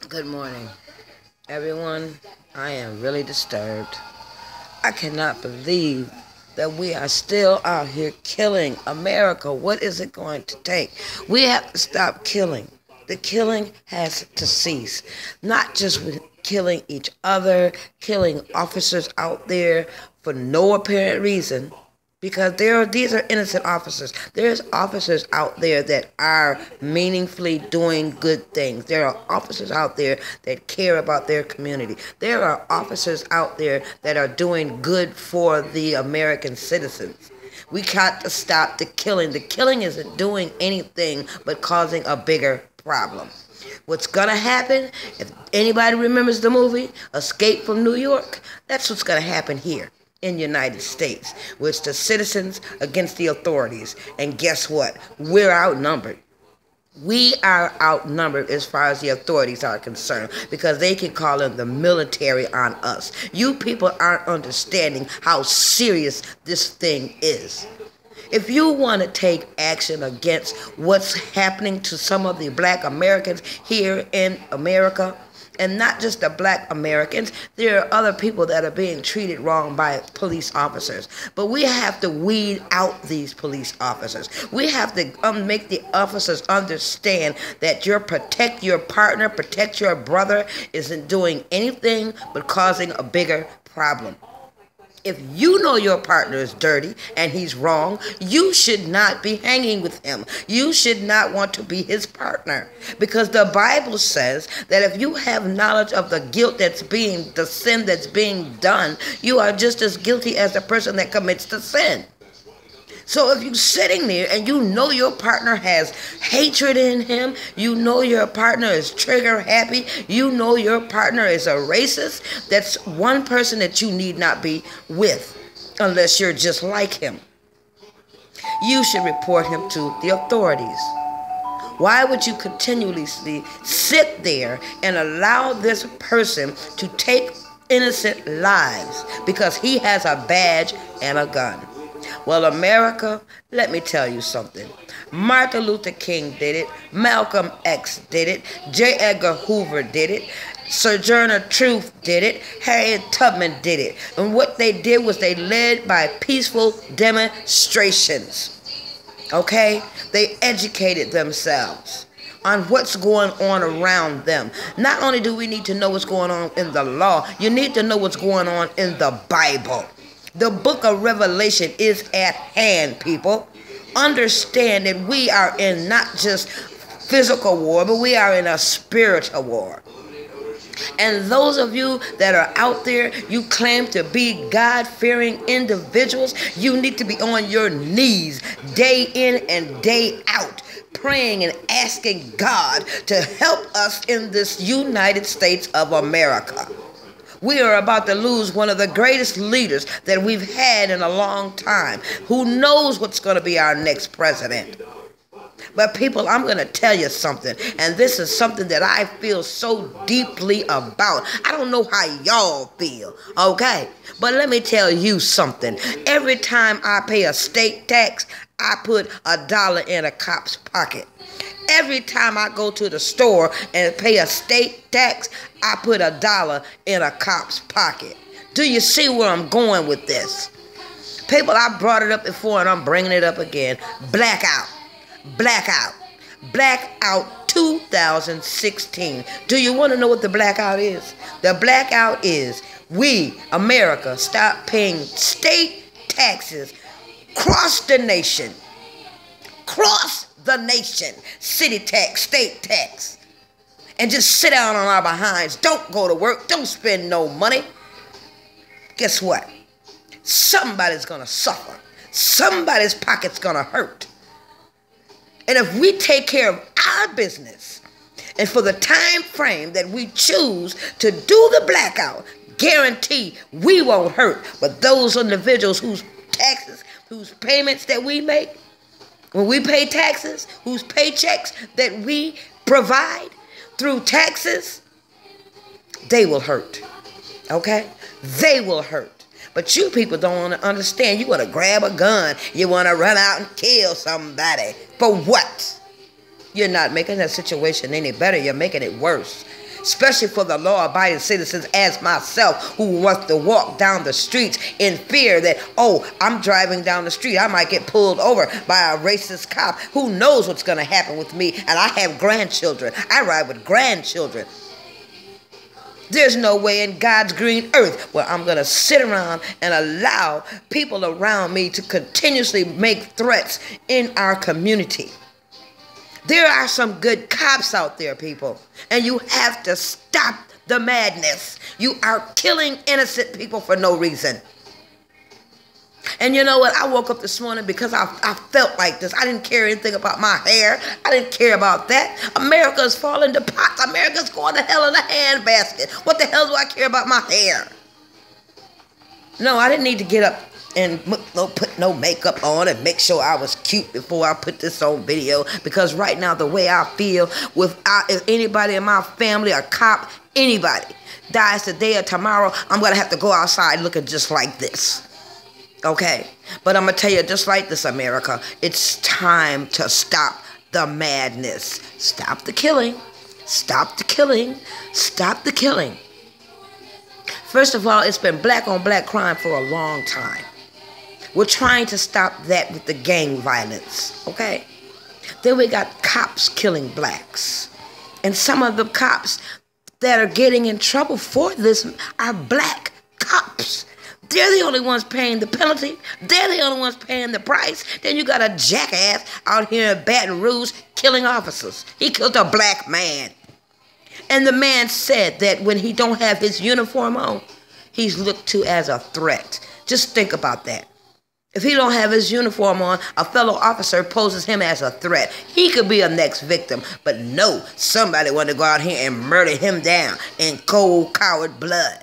Good morning, everyone. I am really disturbed. I cannot believe that we are still out here killing America. What is it going to take? We have to stop killing. The killing has to cease. Not just with killing each other, killing officers out there for no apparent reason, because these are innocent officers. There's officers out there that are meaningfully doing good things. There are officers out there that care about their community. There are officers out there that are doing good for the American citizens. We got to stop the killing. The killing isn't doing anything but causing a bigger problem. What's going to happen, if anybody remembers the movie Escape from New York, that's what's going to happen here in the United States, which the citizens against the authorities. And guess what? We're outnumbered. We are outnumbered as far as the authorities are concerned, because they can call in the military on us. You people aren't understanding how serious this thing is. If you want to take action against what's happening to some of the black Americans here in America, and not just the black Americans, there are other people that are being treated wrong by police officers. But we have to weed out these police officers. We have to make the officers understand that protect your partner, protect your brother isn't doing anything but causing a bigger problem. If you know your partner is dirty and he's wrong, you should not be hanging with him. You should not want to be his partner. Because the Bible says that if you have knowledge of the sin that's being done, you are just as guilty as the person that commits the sin. So if you're sitting there and you know your partner has hatred in him, you know your partner is trigger happy, you know your partner is a racist, that's one person that you need not be with unless you're just like him. You should report him to the authorities. Why would you continually sit there and allow this person to take innocent lives because he has a badge and a gun? Well, America, let me tell you something. Martin Luther King did it. Malcolm X did it. J. Edgar Hoover did it. Sojourner Truth did it. Harriet Tubman did it. And what they did was they led by peaceful demonstrations. Okay? They educated themselves on what's going on around them. Not only do we need to know what's going on in the law, you need to know what's going on in the Bible. The book of Revelation is at hand, people. Understand that we are in not just physical war, but we are in a spiritual war. And those of you that are out there, you claim to be God-fearing individuals, you need to be on your knees day in and day out, praying and asking God to help us in this United States of America. We are about to lose one of the greatest leaders that we've had in a long time. Who knows what's going to be our next president? But people, I'm going to tell you something, and this is something that I feel so deeply about. I don't know how y'all feel, okay? But let me tell you something. Every time I pay a state tax, I put $1 in a cop's pocket. Every time I go to the store and pay a state tax, I put $1 in a cop's pocket. Do you see where I'm going with this? People, I brought it up before and I'm bringing it up again. Blackout. Blackout. Blackout 2016. Do you want to know what the blackout is? The blackout is we, America, stop paying state taxes across the nation. Cross the nation. City tax, state tax. And just sit down on our behinds. Don't go to work. Don't spend no money. Guess what? Somebody's going to suffer. Somebody's pocket's going to hurt. And if we take care of our business, and for the time frame that we choose to do the blackout, guarantee we won't hurt. But those individuals whose taxes, whose payments that we make, when we pay taxes, whose paychecks that we provide through taxes, they will hurt. Okay? They will hurt. But you people don't want to understand. You want to grab a gun. You want to run out and kill somebody. For what? You're not making that situation any better. You're making it worse. especially for the law-abiding citizens as myself who wants to walk down the streets in fear that, oh, I'm driving down the street, I might get pulled over by a racist cop. Who knows what's going to happen with me? And I have grandchildren. I ride with grandchildren. There's no way in God's green earth where I'm going to sit around and allow people around me to continuously make threats in our community. There are some good cops out there, people, and you have to stop the madness. You are killing innocent people for no reason. And you know what? I woke up this morning because I felt like this. I didn't care anything about my hair. I didn't care about that. America's falling to pots. America's going to hell in a handbasket. What the hell do I care about my hair? No, I didn't need to get up and put no makeup on and make sure I was cute before I put this on video. Because right now, the way I feel, if anybody in my family, a cop, anybody dies today or tomorrow, I'm going to have to go outside looking just like this. Okay, but I'm going to tell you just like this, America, it's time to stop the madness. Stop the killing. Stop the killing. Stop the killing. First of all, it's been black on black crime for a long time. We're trying to stop that with the gang violence, okay? Then we got cops killing blacks. And some of the cops that are getting in trouble for this are black cops. They're the only ones paying the penalty. They're the only ones paying the price. Then you got a jackass out here in Baton Rouge killing officers. He killed a black man. And the man said that when he don't have his uniform on, he's looked to as a threat. Just think about that. If he don't have his uniform on, a fellow officer poses him as a threat. He could be a next victim. But no, somebody wanted to go out here and murder him down in cold, coward blood.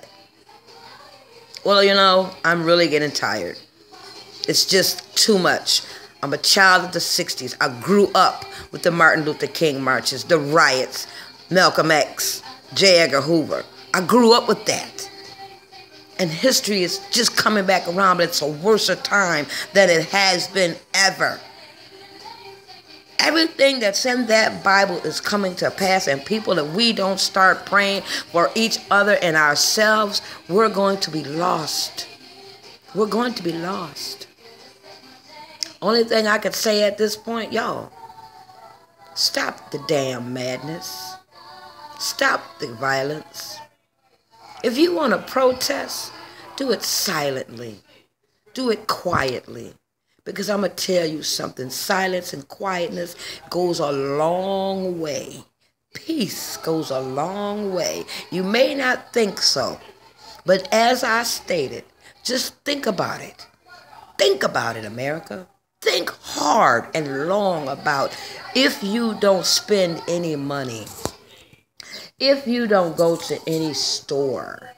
Well, you know, I'm really getting tired. It's just too much. I'm a child of the 60s. I grew up with the Martin Luther King marches, the riots, Malcolm X, J. Edgar Hoover. I grew up with that. And history is just coming back around, but it's a worse time than it has been ever. Everything that's in that Bible is coming to pass, and people, if we don't start praying for each other and ourselves, we're going to be lost. We're going to be lost. Only thing I could say at this point, y'all, stop the damn madness. Stop the violence. If you want to protest, do it silently. Do it quietly. Because I'm going to tell you something. Silence and quietness goes a long way. Peace goes a long way. You may not think so. But as I stated, just think about it. Think about it, America. Think hard and long about if you don't spend any money. If you don't go to any store.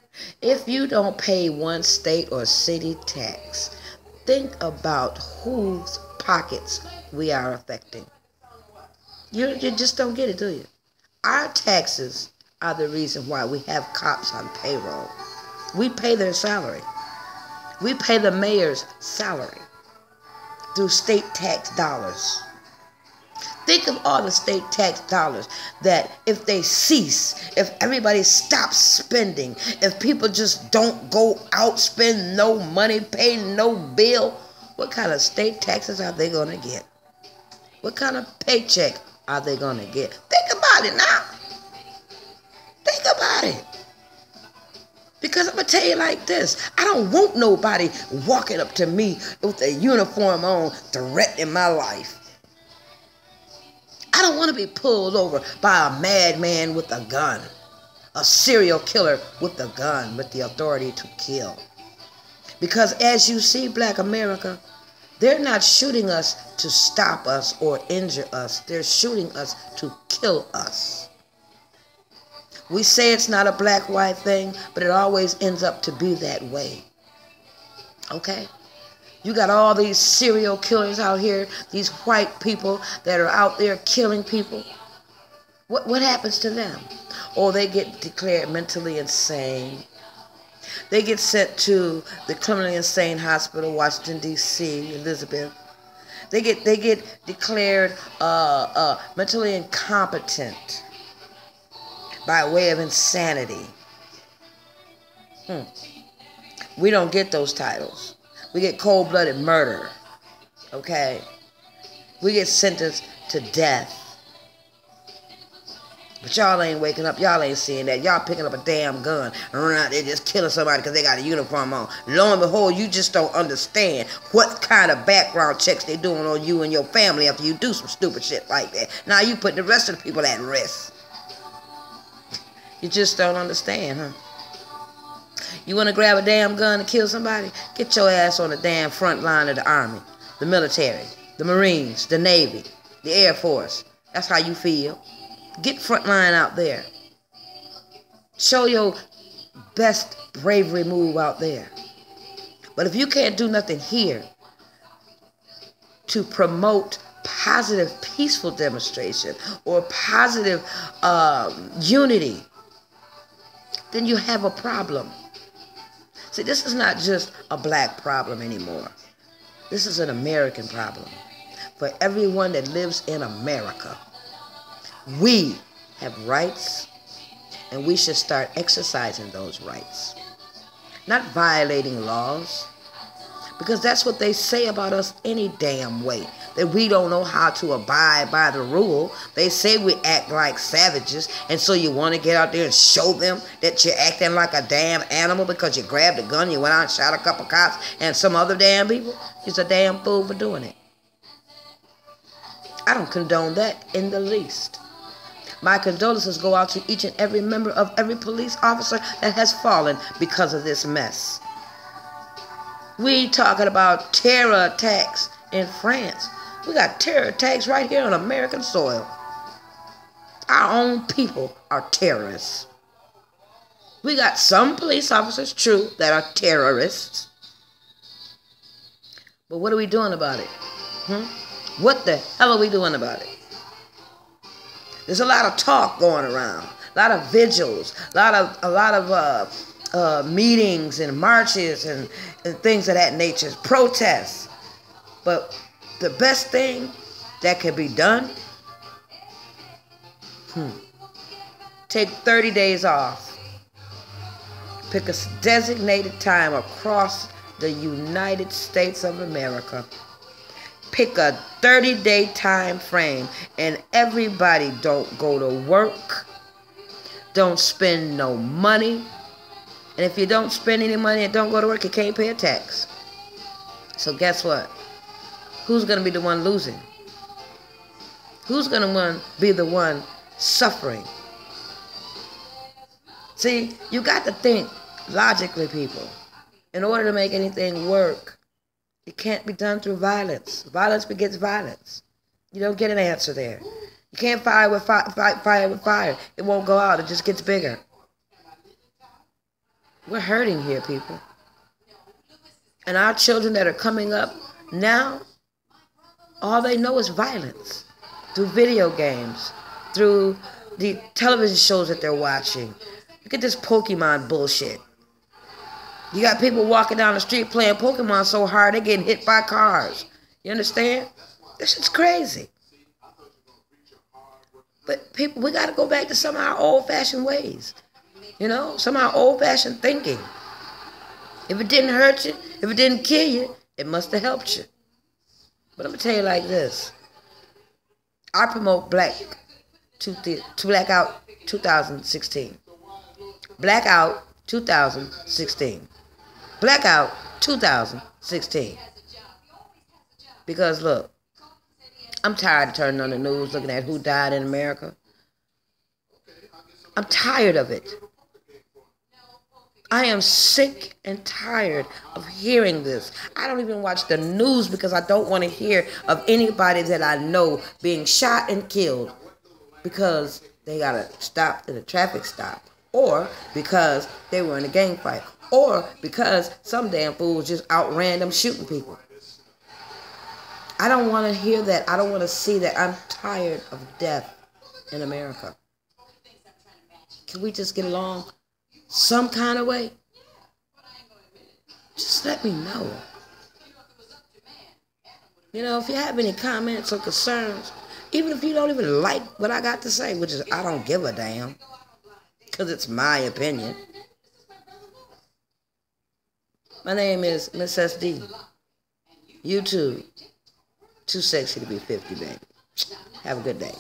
If you don't pay one state or city tax. Think about whose pockets we are affecting. You just don't get it, do you? Our taxes are the reason why we have cops on payroll. We pay their salary. We pay the mayor's salary through state tax dollars. Think of all the state tax dollars that if they cease, if everybody stops spending, if people just don't go out, spend no money, pay no bill, what kind of state taxes are they going to get? What kind of paycheck are they going to get? Think about it now. Think about it. Because I'm going to tell you like this. I don't want nobody walking up to me with a uniform on threatening my life. I don't want to be pulled over by a madman with a gun, a serial killer with a gun, with the authority to kill. Because as you see, Black America, they're not shooting us to stop us or injure us. They're shooting us to kill us. We say it's not a black-white thing, but it always ends up to be that way. Okay? You got all these serial killers out here, these white people that are out there killing people. What happens to them? Or they get declared mentally insane. They get sent to the criminally insane hospital, Washington, D.C., Elizabeth. They get declared mentally incompetent. by way of insanity. We don't get those titles. We get cold-blooded murder. Okay? We get sentenced to death. But y'all ain't waking up. Y'all ain't seeing that. Y'all picking up a damn gun and running out there just killing somebody because they got a uniform on. Lo and behold, you just don't understand what kind of background checks they doing on you and your family after you do some stupid shit like that. Now you putting the rest of the people at risk. You just don't understand, huh? You want to grab a damn gun and kill somebody? Get your ass on the damn front line of the Army, the military, the Marines, the Navy, the Air Force. That's how you feel. Get front line out there. Show your best bravery move out there. But if you can't do nothing here to promote positive, peaceful demonstration or positive unity, then you have a problem. See, this is not just a black problem anymore. This is an American problem for everyone that lives in America. We have rights, and we should start exercising those rights. Not violating laws, because that's what they say about us any damn way, that we don't know how to abide by the rule. They say we act like savages, and so you want to get out there and show them that you're acting like a damn animal because you grabbed a gun, you went out and shot a couple cops and some other damn people. You're a damn fool for doing it. I don't condone that in the least. My condolences go out to each and every member of every police officer that has fallen because of this mess. We talking about terror attacks in France. We got terror attacks right here on American soil. Our own people are terrorists. We got some police officers, true, that are terrorists. But what are we doing about it? What the hell are we doing about it? There's a lot of talk going around, a lot of vigils, a lot of meetings and marches and things of that nature, protests. But the best thing that can be done, take 30 days off. Pick a designated time across the United States of America. Pick a 30-day time frame, and everybody don't go to work. Don't spend no money. And if you don't spend any money and don't go to work, you can't pay a tax. So guess what? Who's going to be the one losing? Who's going to be the one suffering? See, you got to think logically, people. In order to make anything work, it can't be done through violence. Violence begets violence. You don't get an answer there. You can't fire with fire with fire. It won't go out. It just gets bigger. We're hurting here, people. And our children that are coming up now, all they know is violence. Through video games, through the television shows that they're watching. Look at this Pokemon bullshit. You got people walking down the street playing Pokemon so hard they're getting hit by cars. You understand? This shit's crazy. But people, we got to go back to some of our old-fashioned ways. You know, some of our old-fashioned thinking. If it didn't hurt you, if it didn't kill you, it must have helped you. But I'm going to tell you like this. I promote Blackout 2016. Blackout 2016. Blackout 2016. Because look, I'm tired of turning on the news looking at who died in America. I'm tired of it. I am sick and tired of hearing this. I don't even watch the news because I don't want to hear of anybody that I know being shot and killed because they got stopped in a traffic stop, or because they were in a gang fight, or because some damn fool was just out random shooting people. I don't want to hear that. I don't want to see that. I'm tired of death in America. Can we just get along some kind of way? Just let me know. You know, if you have any comments or concerns, even if you don't even like what I got to say, which is I don't give a damn. because it's my opinion. My name is Miss SD. YouTube. Too sexy to be 50, baby. Have a good day.